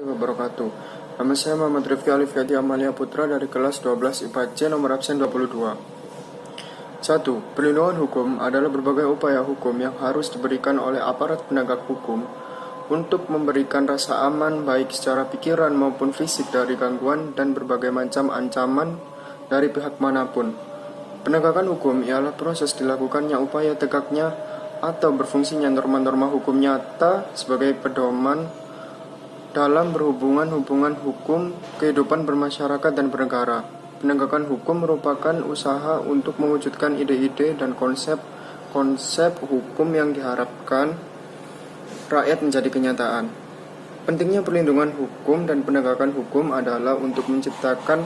Wabarakatuh. Nama saya Muhammad Rifki Alifyati Amalia Putra dari kelas 12 IPA C nomor absen 22. 1. Perlindungan hukum adalah berbagai upaya hukum yang harus diberikan oleh aparat penegak hukum untuk memberikan rasa aman baik secara pikiran maupun fisik dari gangguan dan berbagai macam ancaman dari pihak manapun. Penegakan hukum ialah proses dilakukannya upaya tegaknya atau berfungsinya norma-norma hukum nyata sebagai pedoman dalam hubungan hukum, kehidupan bermasyarakat dan bernegara. Penegakan hukum merupakan usaha untuk mewujudkan ide-ide dan konsep hukum yang diharapkan rakyat menjadi kenyataan. Pentingnya perlindungan hukum dan penegakan hukum adalah untuk menciptakan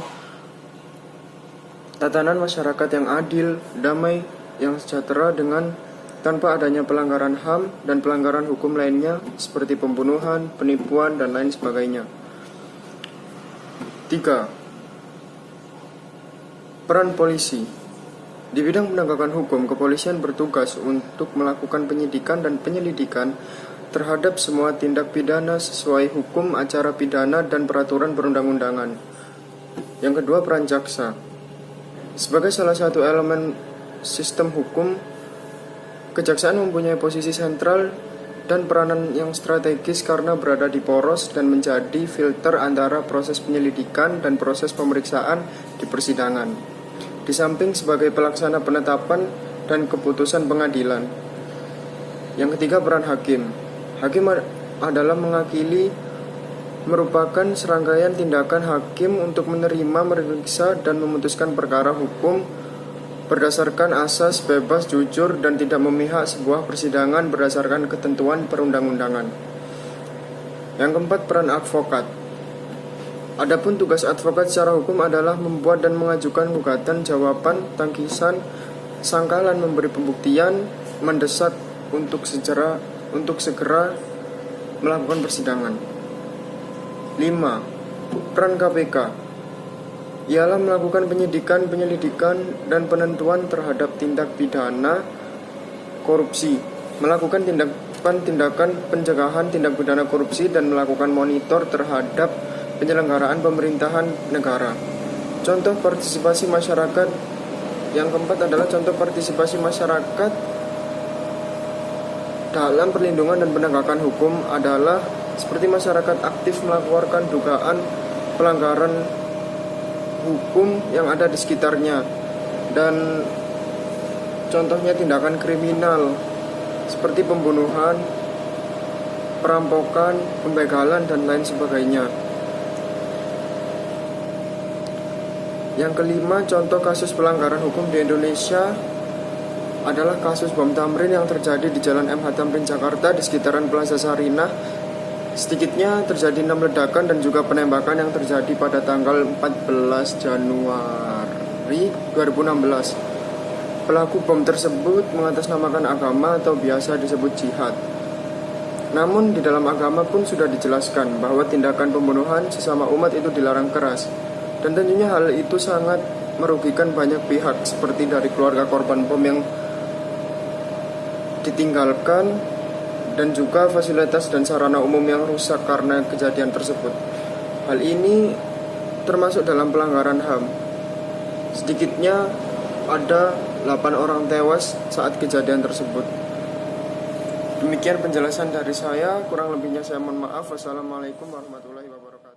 tatanan masyarakat yang adil, damai, yang sejahtera tanpa adanya pelanggaran HAM dan pelanggaran hukum lainnya seperti pembunuhan, penipuan, dan lain sebagainya. 3. Peran polisi. Di bidang penegakan hukum, kepolisian bertugas untuk melakukan penyidikan dan penyelidikan terhadap semua tindak pidana sesuai hukum acara pidana dan peraturan perundang-undangan. Yang kedua, peran jaksa. Sebagai salah satu elemen sistem hukum, kejaksaan mempunyai posisi sentral dan peranan yang strategis karena berada di poros dan menjadi filter antara proses penyelidikan dan proses pemeriksaan di persidangan. Di samping sebagai pelaksana penetapan dan keputusan pengadilan. Yang ketiga, peran hakim. Hakim adalah merupakan serangkaian tindakan hakim untuk menerima, memeriksa, dan memutuskan perkara hukum berdasarkan asas bebas, jujur, dan tidak memihak sebuah persidangan berdasarkan ketentuan perundang-undangan. Yang keempat, peran advokat. Adapun tugas advokat secara hukum adalah membuat dan mengajukan gugatan, jawaban, tangkisan, sangkalan, memberi pembuktian, mendesak untuk segera melakukan persidangan. 5. Peran KPK ialah melakukan penyidikan, penyelidikan, dan penentuan terhadap tindak pidana korupsi, melakukan tindakan pencegahan tindak pidana korupsi, dan melakukan monitor terhadap penyelenggaraan pemerintahan negara. Contoh partisipasi masyarakat. Yang keempat adalah contoh partisipasi masyarakat dalam perlindungan dan penegakan hukum adalah seperti masyarakat aktif melaporkan dugaan pelanggaran hukum yang ada di sekitarnya, dan contohnya tindakan kriminal seperti pembunuhan, perampokan, pembegalan, dan lain sebagainya. Yang kelima, contoh kasus pelanggaran hukum di Indonesia adalah kasus bom Tamrin yang terjadi di Jalan MH Tamrin, Jakarta di sekitaran Plaza Sarinah. Sedikitnya terjadi 6 ledakan dan juga penembakan yang terjadi pada tanggal 14 Januari 2016. Pelaku bom tersebut mengatasnamakan agama atau biasa disebut jihad. Namun di dalam agama pun sudah dijelaskan bahwa tindakan pembunuhan sesama umat itu dilarang keras. Dan tentunya hal itu sangat merugikan banyak pihak, seperti dari keluarga korban bom yang ditinggalkan, dan juga fasilitas dan sarana umum yang rusak karena kejadian tersebut. Hal ini termasuk dalam pelanggaran HAM. Sedikitnya ada 8 orang tewas saat kejadian tersebut. Demikian penjelasan dari saya, kurang lebihnya saya mohon maaf. Wassalamualaikum warahmatullahi wabarakatuh.